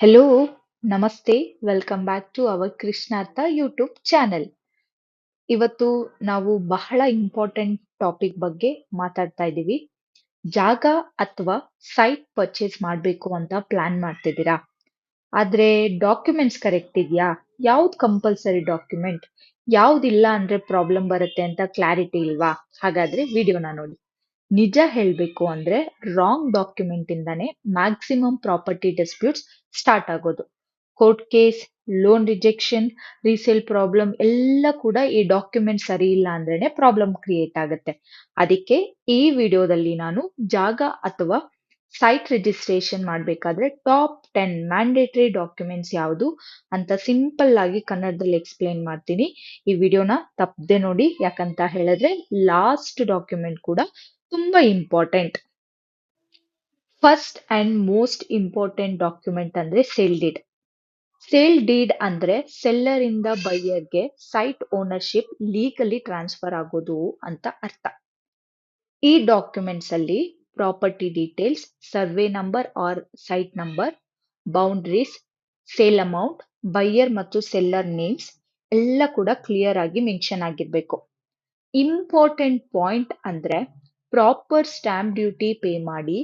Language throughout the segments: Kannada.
ಹೆಲೋ, ನಮಸ್ತೆ, welcome back to our Krishnartha YouTube channel. ಇವತ್ತು ನಾವು ಬಹಳ ಇಂಪಾರ್ಟೆಂಟ್ ಟಾಪಿಕ್ ಬಗ್ಗೆ ಮಾತಾಡ್ತಾ ಇದ್ದೀವಿ. ಜಾಗ ಅಥವಾ ಸೈಟ್ ಪರ್ಚೇಸ್ ಮಾಡಬೇಕು ಅಂತ ಪ್ಲಾನ್ ಮಾಡ್ತಿದ್ದೀರಾ? ಆದ್ರೆ ಡಾಕ್ಯುಮೆಂಟ್ಸ್ ಕರೆಕ್ಟ್ ಇದೆಯಾ? ಯಾವ್ದು ಕಂಪಲ್ಸರಿ ಡಾಕ್ಯುಮೆಂಟ್? ಯಾವ್ದಿಲ್ಲ ಅಂದ್ರೆ ಪ್ರಾಬ್ಲಮ್ ಬರುತ್ತೆ ಅಂತ ಕ್ಲಾರಿಟಿ ಇಲ್ವಾ? ಹಾಗಾದ್ರೆ ವಿಡಿಯೋನ ನೋಡಿ. ನಿಜ ಹೇಳ್ಬೇಕು ಅಂದ್ರೆ ರಾಂಗ್ ಡಾಕ್ಯುಮೆಂಟ್ ಇಂದಾನೆ ಮ್ಯಾಕ್ಸಿಮಮ್ ಪ್ರಾಪರ್ಟಿ ಡಿಸ್ಪ್ಯೂಟ್ಸ್ ಸ್ಟಾರ್ಟ್ ಆಗೋದು. Court case, loan rejection, resale problem ಎಲ್ಲ ಕೂಡ ಈ ಡಾಕ್ಯುಮೆಂಟ್ ಸರಿ ಇಲ್ಲ ಅಂದ್ರೇನೆ ಪ್ರಾಬ್ಲಮ್ ಕ್ರಿಯೇಟ್ ಆಗುತ್ತೆ. ಅದಕ್ಕೆ ಈ ವಿಡಿಯೋದಲ್ಲಿ ನಾನು ಜಾಗ ಅಥವಾ ಸೈಟ್ ರಿಜಿಸ್ಟ್ರೇಷನ್ ಮಾಡಬೇಕಾದ್ರೆ ಟಾಪ್ 10 ಮ್ಯಾಂಡೇಟರಿ ಡಾಕ್ಯುಮೆಂಟ್ಸ್ ಯಾವುದು ಅಂತ ಸಿಂಪಲ್ ಆಗಿ ಕನ್ನಡದಲ್ಲಿ ಎಕ್ಸ್ಪ್ಲೇನ್ ಮಾಡ್ತೀನಿ. ಈ ವಿಡಿಯೋನ ತಪ್ಪದೆ ನೋಡಿ, ಯಾಕಂತ ಹೇಳಿದ್ರೆ ಲಾಸ್ಟ್ ಡಾಕ್ಯುಮೆಂಟ್ ಕೂಡ ತುಂಬಾ important. First and most important document ಅಂದ್ರೆ ಸೇಲ್ ಡೀಡ್. ಸೇಲ್ ಡೀಡ್ ಅಂದ್ರೆ ಸೆಲ್ಲರ್ ಇಂದ ಬೈಯರ್ಗೆ ಸೈಟ್ ಓನರ್ಶಿಪ್ ಲೀಗಲಿ ಟ್ರಾನ್ಸ್ಫರ್ ಆಗೋದು ಅಂತ ಅರ್ಥ. ಈ ಡಾಕ್ಯುಮೆಂಟ್ಸ್ ಅಲ್ಲಿ property details, survey number or site number, boundaries, sale amount, buyer ಮತ್ತು ಸೆಲ್ಲರ್ ನೇಮ್ಸ್ ಎಲ್ಲ ಕೂಡ ಕ್ಲಿಯರ್ ಆಗಿ ಮೆನ್ಷನ್ ಆಗಿರ್ಬೇಕು. ಇಂಪಾರ್ಟೆಂಟ್ ಪಾಯಿಂಟ್ ಅಂದ್ರೆ ಪ್ರಾಪರ್ ಸ್ಟಾಂಪ್ ಡ್ಯೂಟಿ ಪೇ ಮಾಡಿ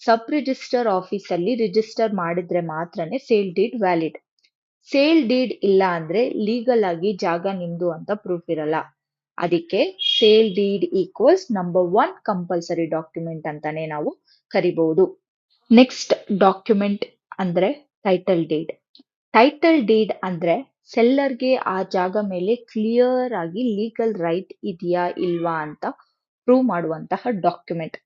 ಸಬ್ ರಿಜಿಸ್ಟರ್ ಆಫೀಸ್ ಅಲ್ಲಿ ರಿಜಿಸ್ಟರ್ ಮಾಡಿದ್ರೆ ಮಾತ್ರನೇ sale deed valid. Sale deed ಇಲ್ಲ ಅಂದ್ರೆ ಲೀಗಲ್ ಆಗಿ ಜಾಗ ನಿಮ್ದು ಅಂತ ಪ್ರೂಫ್ ಇರಲ್ಲ. ಅದಕ್ಕೆ sale deed equals number 1 compulsory document ಅಂತಾನೆ ನಾವು ಕರಿಬಹುದು. ನೆಕ್ಸ್ಟ್ ಡಾಕ್ಯುಮೆಂಟ್ ಅಂದ್ರೆ ಟೈಟಲ್ ಡೀಡ್. ಟೈಟಲ್ ಡೀಡ್ ಅಂದ್ರೆ ಸೆಲ್ಲರ್ಗೆ ಆ ಜಾಗ ಮೇಲೆ ಕ್ಲಿಯರ್ ಆಗಿ ಲೀಗಲ್ ರೈಟ್ ಇದೆಯಾ ಇಲ್ವಾ ಅಂತ ಪ್ರೂವ್ ಮಾಡುವಂತಹ ಡಾಕ್ಯುಮೆಂಟ್.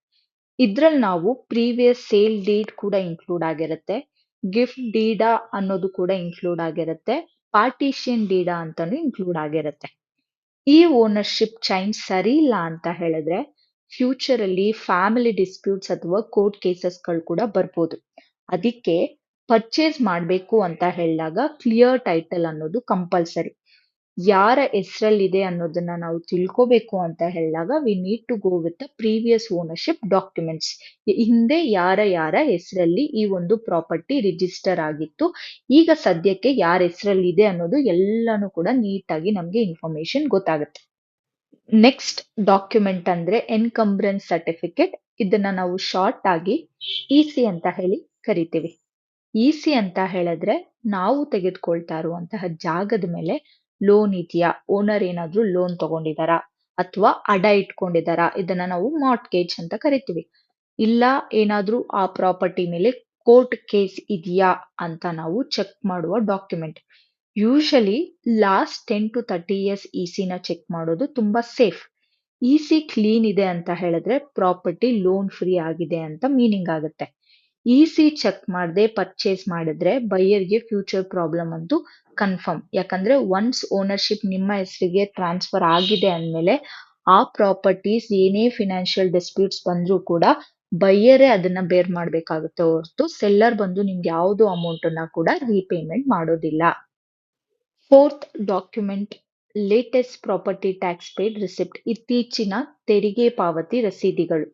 ಇದ್ರಲ್ಲಿ ನಾವು ಪ್ರೀವಿಯಸ್ ಸೇಲ್ ಡೀಡ್ ಕೂಡ ಇನ್ಕ್ಲೂಡ್ ಆಗಿರುತ್ತೆ, ಗಿಫ್ಟ್ ಡೀಡಾ ಅನ್ನೋದು ಕೂಡ ಇನ್ಕ್ಲೂಡ್ ಆಗಿರುತ್ತೆ, ಪಾರ್ಟಿಷಿಯನ್ ಡೀಡಾ ಅಂತಾನು ಇನ್ಕ್ಲೂಡ್ ಆಗಿರುತ್ತೆ. ಈ ಓನರ್ಶಿಪ್ ಚೈನ್ ಸರಿ ಇಲ್ಲ ಅಂತ ಹೇಳಿದ್ರೆ ಫ್ಯೂಚರ್ ಅಲ್ಲಿ ಫ್ಯಾಮಿಲಿ ಡಿಸ್ಪ್ಯೂಟ್ಸ್ ಅಥವಾ ಕೋರ್ಟ್ ಕೇಸಸ್ಗಳು ಕೂಡ ಬರ್ಬೋದು. ಅದಕ್ಕೆ ಪರ್ಚೇಸ್ ಮಾಡಬೇಕು ಅಂತ ಹೇಳಿದಾಗ ಕ್ಲಿಯರ್ ಟೈಟಲ್ ಅನ್ನೋದು ಕಂಪಲ್ಸರಿ. ಯಾರ ಹೆಸರಲ್ಲಿದೆ ಅನ್ನೋದನ್ನ ನಾವು ತಿಳ್ಕೋಬೇಕು ಅಂತ ಹೇಳಿದಾಗ we need to go with the previous ownership documents. ಹಿಂದೆ ಯಾರ ಹೆಸರಲ್ಲಿ ಈ ಒಂದು ಪ್ರಾಪರ್ಟಿ ರಿಜಿಸ್ಟರ್ ಆಗಿತ್ತು, ಈಗ ಸದ್ಯಕ್ಕೆ ಯಾರ ಹೆಸರಲ್ಲಿದೆ ಅನ್ನೋದು ಎಲ್ಲಾನು ಕೂಡ ನೀಟಾಗಿ ನಮ್ಗೆ ಇನ್ಫಾರ್ಮೇಶನ್ ಗೊತ್ತಾಗುತ್ತೆ. ನೆಕ್ಸ್ಟ್ ಡಾಕ್ಯುಮೆಂಟ್ ಅಂದ್ರೆ ಎನ್ಕಂಬ್ರೆನ್ಸ್ ಸರ್ಟಿಫಿಕೇಟ್. ಇದನ್ನ ನಾವು ಶಾರ್ಟ್ ಆಗಿ ಇಸಿ ಅಂತ ಹೇಳಿ ಕರಿತೀವಿ. ಇಸಿ ಅಂತ ಹೇಳಿದ್ರೆ ನಾವು ತೆಗೆದುಕೊಳ್ತಾ ಇರುವಂತಹ ಜಾಗದ ಮೇಲೆ ಲೋನ್ ಇದೆಯಾ, ಓನರ್ ಏನಾದ್ರೂ ಲೋನ್ ತಗೊಂಡಿದಾರಾ ಅಥವಾ ಅಡ ಇಟ್ಕೊಂಡಿದಾರಾ, ಇದನ್ನ ನಾವು ಮಾರ್ಟ್ಗೇಜ್ ಅಂತ ಕರಿತೀವಿ. ಇಲ್ಲ ಏನಾದ್ರೂ ಆ ಪ್ರಾಪರ್ಟಿ ಮೇಲೆ ಕೋರ್ಟ್ ಕೇಸ್ ಇದೆಯಾ ಅಂತ ನಾವು ಚೆಕ್ ಮಾಡುವ document. Usually last 10 to 30 years ಇಸಿನ ಚೆಕ್ ಮಾಡೋದು ತುಂಬಾ ಸೇಫ್. ಇಸಿ ಕ್ಲೀನ್ ಇದೆ ಅಂತ ಹೇಳಿದ್ರೆ ಪ್ರಾಪರ್ಟಿ ಲೋನ್ ಫ್ರೀ ಆಗಿದೆ ಅಂತ ಮೀನಿಂಗ್ ಆಗುತ್ತೆ. ಇಸಿ ಚೆಕ್ ಮಾಡದೆ ಪರ್ಚೇಸ್ ಮಾಡಿದ್ರೆ ಬೈಯರ್ಗೆ ಫ್ಯೂಚರ್ ಪ್ರಾಬ್ಲಮ್ ಅಂತೂ ಕನ್ಫರ್ಮ್. ಯಾಕಂದ್ರೆ ಒನ್ಸ್ ಓನರ್ಶಿಪ್ ನಿಮ್ಮ ಹೆಸರಿಗೆ ಟ್ರಾನ್ಸ್ಫರ್ ಆಗಿದೆ ಅಂದ್ಮೇಲೆ ಆ ಪ್ರಾಪರ್ಟೀಸ್ ಏನೇ ಫಿನಾನ್ಷಿಯಲ್ ಡಿಸ್ಪ್ಯೂಟ್ಸ್ ಬಂದ್ರೂ ಕೂಡ ಬೈಯರೇ ಅದನ್ನ ಬೇರ್ ಮಾಡ್ಬೇಕಾಗುತ್ತೆ ಹೊರತು ಸೆಲ್ಲರ್ ಬಂದು ನಿಮ್ಗೆ ಯಾವ್ದು ಅಮೌಂಟ್ ಅನ್ನ ಕೂಡ ರೀಪೇಮೆಂಟ್ ಮಾಡೋದಿಲ್ಲ. Fourth document latest property tax paid receipt. ಇತ್ತೀಚಿನ ತೆರಿಗೆ ಪಾವತಿ ರಸೀದಿಗಳು.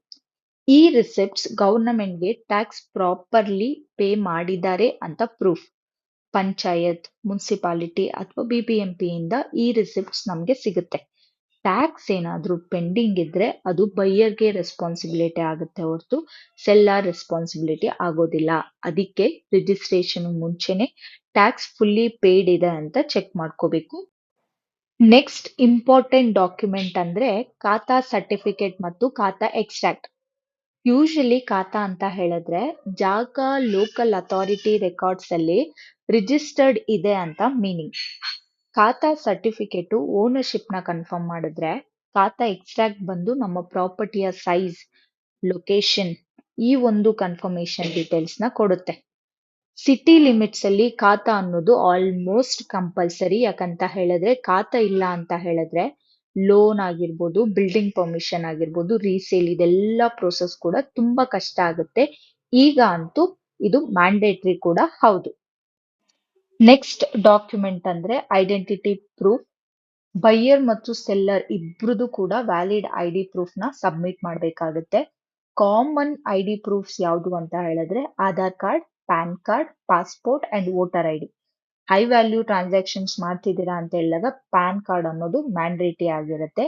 ಈ ರಿಸಿಪ್ಟ್ಸ್ ಗವರ್ನಮೆಂಟ್ಗೆ ಟ್ಯಾಕ್ಸ್ ಪ್ರಾಪರ್ಲಿ ಪೇ ಮಾಡಿದ್ದಾರೆ ಅಂತ ಪ್ರೂಫ್. ಪಂಚಾಯತ್, ಮುನ್ಸಿಪಾಲಿಟಿ ಅಥವಾ ಬಿಬಿಎಂಪಿ ಇಂದ ಈ ರಿಸಿಪ್ಟ್ಸ್ ನಮ್ಗೆ ಸಿಗುತ್ತೆ. ಟ್ಯಾಕ್ಸ್ ಏನಾದ್ರೂ ಪೆಂಡಿಂಗ್ ಇದ್ರೆ ಅದು ಬೈಯರ್ಗೆ ರೆಸ್ಪಾನ್ಸಿಬಿಲಿಟಿ ಆಗುತ್ತೆ ಹೊರತು ಸೆಲ್ಲರ್ ರೆಸ್ಪಾನ್ಸಿಬಿಲಿಟಿ ಆಗೋದಿಲ್ಲ. ಅದಕ್ಕೆ ರಿಜಿಸ್ಟ್ರೇಷನ್ ಮುಂಚೆನೆ ಟ್ಯಾಕ್ಸ್ ಫುಲ್ಲಿ ಪೇಯ್ಡ್ ಇದೆ ಅಂತ ಚೆಕ್ ಮಾಡ್ಕೋಬೇಕು. ನೆಕ್ಸ್ಟ್ ಇಂಪಾರ್ಟೆಂಟ್ ಡಾಕ್ಯುಮೆಂಟ್ ಅಂದ್ರೆ ಖಾತಾ ಸರ್ಟಿಫಿಕೇಟ್ ಮತ್ತು ಖಾತಾ ಎಕ್ಸ್ಟ್ರಾಕ್ಟ್. ಯೂಶಲಿ ಖಾತಾ ಅಂತ ಹೇಳಿದ್ರೆ ಜಾಗ ಲೋಕಲ್ ಅಥಾರಿಟಿ ರೆಕಾರ್ಡ್ಸ್ ಅಲ್ಲಿ ರಿಜಿಸ್ಟರ್ಡ್ ಇದೆ ಅಂತ ಮೀನಿಂಗ್. ಖಾತಾ ಸರ್ಟಿಫಿಕೇಟು ಓನರ್ಶಿಪ್ ನ ಕನ್ಫರ್ಮ್ ಮಾಡಿದ್ರೆ ಖಾತಾ ಎಕ್ಸ್ಟ್ರಾಕ್ಟ್ ಬಂದು ನಮ್ಮ ಪ್ರಾಪರ್ಟಿಯ ಸೈಜ್, ಲೊಕೇಶನ್ ಈ ಒಂದು ಕನ್ಫರ್ಮೇಶನ್ ಡೀಟೇಲ್ಸ್ ನ ಕೊಡುತ್ತೆ. ಸಿಟಿ ಲಿಮಿಟ್ಸ್ ಅಲ್ಲಿ ಖಾತಾ ಅನ್ನೋದು ಆಲ್ಮೋಸ್ಟ್ ಕಂಪಲ್ಸರಿ. ಯಾಕಂತ ಹೇಳಿದ್ರೆ ಖಾತಾ ಇಲ್ಲ ಅಂತ ಹೇಳಿದ್ರೆ ಲೋನ್ ಆಗಿರ್ಬೋದು, ಬಿಲ್ಡಿಂಗ್ ಪರ್ಮಿಷನ್ ಆಗಿರ್ಬೋದು, ರೀಸೇಲ್ ಇದೆಲ್ಲ ಪ್ರೋಸೆಸ್ ಕೂಡ ತುಂಬಾ ಕಷ್ಟ ಆಗುತ್ತೆ. ಈಗ ಅಂತೂ ಇದು ಮ್ಯಾಂಡೇಟರಿ ಕೂಡ ಹೌದು. ನೆಕ್ಸ್ಟ್ ಡಾಕ್ಯುಮೆಂಟ್ ಅಂದ್ರೆ ಐಡೆಂಟಿಟಿ ಪ್ರೂಫ್. ಬೈಯರ್ ಮತ್ತು ಸೆಲ್ಲರ್ ಇಬ್ರದು ಕೂಡ ವ್ಯಾಲಿಡ್ ಐಡಿ ಪ್ರೂಫ್ ನ ಸಬ್ಮಿಟ್ ಮಾಡಬೇಕಾಗುತ್ತೆ. ಕಾಮನ್ ಐಡಿ ಪ್ರೂಫ್ಸ್ ಯಾವುದು ಅಂತ ಹೇಳಿದ್ರೆ Aadhaar card, PAN card, passport and voter ID. High value transactions ಮಾಡ್ತಿದ್ದೀರಾ ಅಂತ ಹೇಳಿದಾಗ ಪ್ಯಾನ್ ಕಾರ್ಡ್ ಅನ್ನೋದು ಮ್ಯಾಂಡೇಟರಿ ಆಗಿರುತ್ತೆ.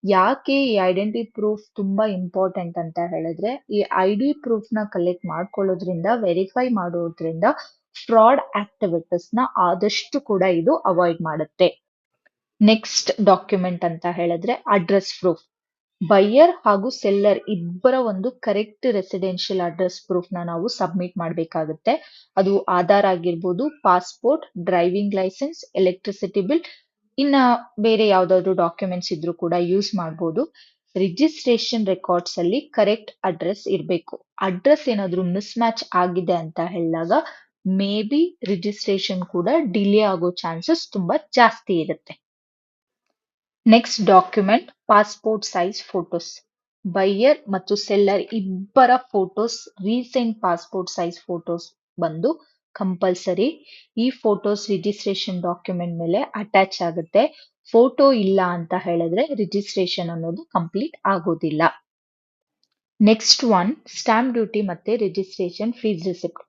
ಯಾಕೆ ಈ ಐಡೆಂಟಿ ಪ್ರೂಫ್ ತುಂಬಾ ಇಂಪಾರ್ಟೆಂಟ್ ಅಂತ ಹೇಳಿದ್ರೆ ಈ ಐಡಿ ಪ್ರೂಫ್ ನ ಕಲೆಕ್ಟ್ ಮಾಡ್ಕೊಳ್ಳೋದ್ರಿಂದ ವೆರಿಫೈ ಮಾಡೋದ್ರಿಂದ ಫ್ರಾಡ್ ಆಕ್ಟಿವಿಟೀಸ್ ನ ಆದಷ್ಟು ಕೂಡ ಇದು ಅವಾಯ್ಡ್ ಮಾಡುತ್ತೆ. ನೆಕ್ಸ್ಟ್ ಡಾಕ್ಯುಮೆಂಟ್ ಅಂತ ಹೇಳಿದ್ರೆ ಅಡ್ರೆಸ್ ಪ್ರೂಫ್. ಬೈಯರ್ ಹಾಗೂ ಸೆಲ್ಲರ್ ಇಬ್ಬರ ಒಂದು ಕರೆಕ್ಟ್ ರೆಸಿಡೆನ್ಷಿಯಲ್ ಅಡ್ರೆಸ್ ಪ್ರೂಫ್ ನ ನಾವು ಸಬ್ಮಿಟ್ ಮಾಡಬೇಕಾಗುತ್ತೆ. ಅದು ಆಧಾರ್ ಆಗಿರ್ಬೋದು, passport, driving licence, electricity bill, ಇನ್ನ ಬೇರೆ ಯಾವ್ದಾದ್ರು ಡಾಕ್ಯುಮೆಂಟ್ಸ್ ಇದ್ರೂ ಕೂಡ ಯೂಸ್ ಮಾಡಬಹುದು. ರಿಜಿಸ್ಟ್ರೇಷನ್ ರೆಕಾರ್ಡ್ಸ್ ಅಲ್ಲಿ ಕರೆಕ್ಟ್ ಅಡ್ರೆಸ್ ಇರಬೇಕು. ಅಡ್ರೆಸ್ ಏನಾದ್ರು ಮಿಸ್ ಮ್ಯಾಚ್ ಆಗಿದೆ ಅಂತ ಹೇಳಿದಾಗ ಮೇ ಬಿ ರಿಜಿಸ್ಟ್ರೇಷನ್ ಕೂಡ ಡಿಲೇ ಆಗೋ ಚಾನ್ಸಸ್ ತುಂಬಾ ಜಾಸ್ತಿ ಇರುತ್ತೆ. Next document passport size photos. Buyer ಮತ್ತು ಸೆಲ್ಲರ್ ಇಬ್ಬರ photos, recent passport size photos ಬಂದು ಕಂಪಲ್ಸರಿ. ಈ ಫೋಟೋಸ್ ರಿಜಿಸ್ಟ್ರೇಷನ್ ಡಾಕ್ಯುಮೆಂಟ್ ಮೇಲೆ ಅಟ್ಯಾಚ್ ಆಗುತ್ತೆ. ಫೋಟೋ ಇಲ್ಲ ಅಂತ ಹೇಳಿದ್ರೆ ರಿಜಿಸ್ಟ್ರೇಷನ್ ಅನ್ನೋದು ಕಂಪ್ಲೀಟ್ ಆಗೋದಿಲ್ಲ. ನೆಕ್ಸ್ಟ್ ಒನ್ ಸ್ಟಾಂಪ್ ಡ್ಯೂಟಿ ಮತ್ತೆ registration fees receipt.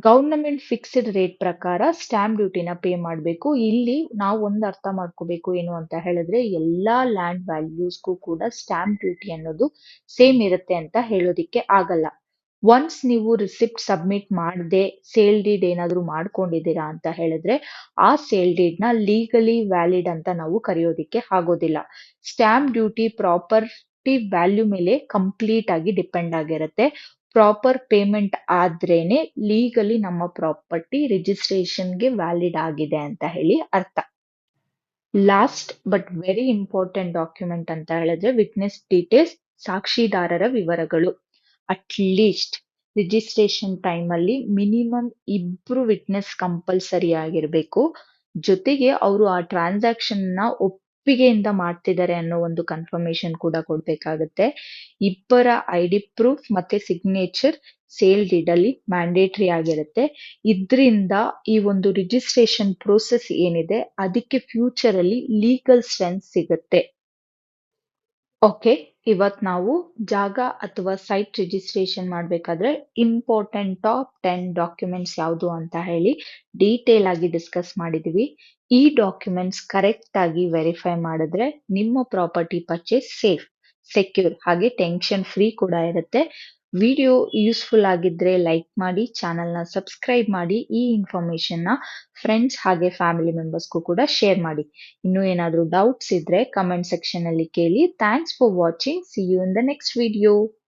Government fixed rate ಪ್ರಕಾರ ಸ್ಟಾಂಪ್ ಡ್ಯೂಟಿನ ಪೇ ಮಾಡಬೇಕು. ಇಲ್ಲಿ ನಾವು ಒಂದು ಅರ್ಥ ಮಾಡ್ಕೋಬೇಕು ಏನು ಅಂತ ಹೇಳಿದ್ರೆ ಎಲ್ಲಾ ಲ್ಯಾಂಡ್ ವ್ಯಾಲ್ಯೂಸ್ಗೂ ಕೂಡ ಸ್ಟಾಂಪ್ ಡ್ಯೂಟಿ ಅನ್ನೋದು ಸೇಮ್ ಇರುತ್ತೆ ಅಂತ ಹೇಳೋದಿಕ್ಕೆ ಆಗಲ್ಲ. ಒನ್ಸ್ ನೀವು ರಿಸಿಪ್ಟ್ ಸಬ್ಮಿಟ್ ಮಾಡದೆ ಸೇಲ್ ಡೀಡ್ ಏನಾದ್ರು ಮಾಡ್ಕೊಂಡಿದ್ದೀರಾ ಅಂತ ಹೇಳಿದ್ರೆ ಆ ಸೇಲ್ ಡೀಡ್ ನ ಲೀಗಲಿ ವ್ಯಾಲಿಡ್ ಅಂತ ನಾವು ಕರೆಯೋದಿಕ್ಕೆ ಆಗೋದಿಲ್ಲ. ಸ್ಟಾಂಪ್ ಡ್ಯೂಟಿ ಪ್ರಾಪರ್ಟಿ ವ್ಯಾಲ್ಯೂ ಮೇಲೆ ಕಂಪ್ಲೀಟ್ ಆಗಿ ಡಿಪೆಂಡ್ ಆಗಿರುತ್ತೆ. ಪ್ರಾಪರ್ ಪೇಮೆಂಟ್ ಆದ್ರೇನೆ ಲೀಗಲಿ ನಮ್ಮ ಪ್ರಾಪರ್ಟಿ ರಿಜಿಸ್ಟ್ರೇಷನ್ಗೆ ವ್ಯಾಲಿಡ್ ಆಗಿದೆ ಅಂತ ಹೇಳಿ ಅರ್ಥ. Last but very important document ಅಂತ ಹೇಳಿದ್ರೆ ವಿಟ್ನೆಸ್ ಡೀಟೇಲ್ಸ್, ಸಾಕ್ಷಿದಾರರ ವಿವರಗಳು. ಅಟ್ಲೀಸ್ಟ್ ರಿಜಿಸ್ಟ್ರೇಷನ್ ಟೈಮ್ ಅಲ್ಲಿ ಮಿನಿಮಮ್ ಇಬ್ರು ವಿಟ್ನೆಸ್ ಕಂಪಲ್ಸರಿ ಆಗಿರ್ಬೇಕು. ಜೊತೆಗೆ ಅವರು ಆ ಟ್ರಾನ್ಸಾಕ್ಷನ್ ನ ಒಪ್ಪಿಗೆಯಿಂದ ಮಾಡ್ತಿದ್ದಾರೆ ಅನ್ನೋ ಒಂದು ಕನ್ಫರ್ಮೇಶನ್ ಕೂಡ ಕೊಡ್ಬೇಕಾಗತ್ತೆ. ಇಬ್ಬರ ಐಡಿ ಪ್ರೂಫ್ ಮತ್ತೆ ಸಿಗ್ನೇಚರ್ ಸೇಲ್ ಡೀಡ್ ಅಲ್ಲಿ ಮ್ಯಾಂಡೇಟರಿ ಆಗಿರುತ್ತೆ. ಇದ್ರಿಂದ ಈ ಒಂದು ರಿಜಿಸ್ಟ್ರೇಷನ್ ಪ್ರೋಸೆಸ್ ಏನಿದೆ ಅದಕ್ಕೆ ಫ್ಯೂಚರ್ ಅಲ್ಲಿ ಲೀಗಲ್ ಸ್ಟ್ರೆಂತ್ ಸಿಗುತ್ತೆ. ಓಕೆ, ಇವತ್ ನಾವು ಜಾಗ ಅಥವಾ ಸೈಟ್ ರಿಜಿಸ್ಟ್ರೇಷನ್ ಮಾಡ್ಬೇಕಾದ್ರೆ ಇಂಪಾರ್ಟೆಂಟ್ ಟಾಪ್ 10 ಡಾಕ್ಯುಮೆಂಟ್ಸ್ ಯಾವುದು ಅಂತ ಹೇಳಿ ಡೀಟೇಲ್ ಆಗಿ ಡಿಸ್ಕಸ್ ಮಾಡಿದೀವಿ. ಈ ಡಾಕ್ಯುಮೆಂಟ್ಸ್ ಕರೆಕ್ಟ್ ಆಗಿ ವೆರಿಫೈ ಮಾಡಿದ್ರೆ ನಿಮ್ಮ ಪ್ರಾಪರ್ಟಿ ಪರ್ಚೇಸ್ ಸೇಫ್, ಸೆಕ್ಯೂರ್ ಹಾಗೆ ಟೆನ್ಷನ್ ಫ್ರೀ ಕೂಡ ಇರುತ್ತೆ. ವಿಡಿಯೋ ಯೂಸ್ಫುಲ್ ಆಗಿದ್ರೆ ಲೈಕ್ ಮಾಡಿ, ಚಾನೆಲ್ ನ ಸಬ್ಸ್ಕ್ರೈಬ್ ಮಾಡಿ, ಈ ಇನ್ಫಾರ್ಮೇಶನ್ ನ ಫ್ರೆಂಡ್ಸ್ ಹಾಗೆ ಫ್ಯಾಮಿಲಿ ಮೆಂಬರ್ಸ್ಗೂ ಕೂಡ ಶೇರ್ ಮಾಡಿ. ಇನ್ನು ಏನಾದ್ರೂ ಡೌಟ್ಸ್ ಇದ್ರೆ ಕಮೆಂಟ್ ಸೆಕ್ಷನ್ ಅಲ್ಲಿ ಕೇಳಿ. Thanks for watching. See you in the next video.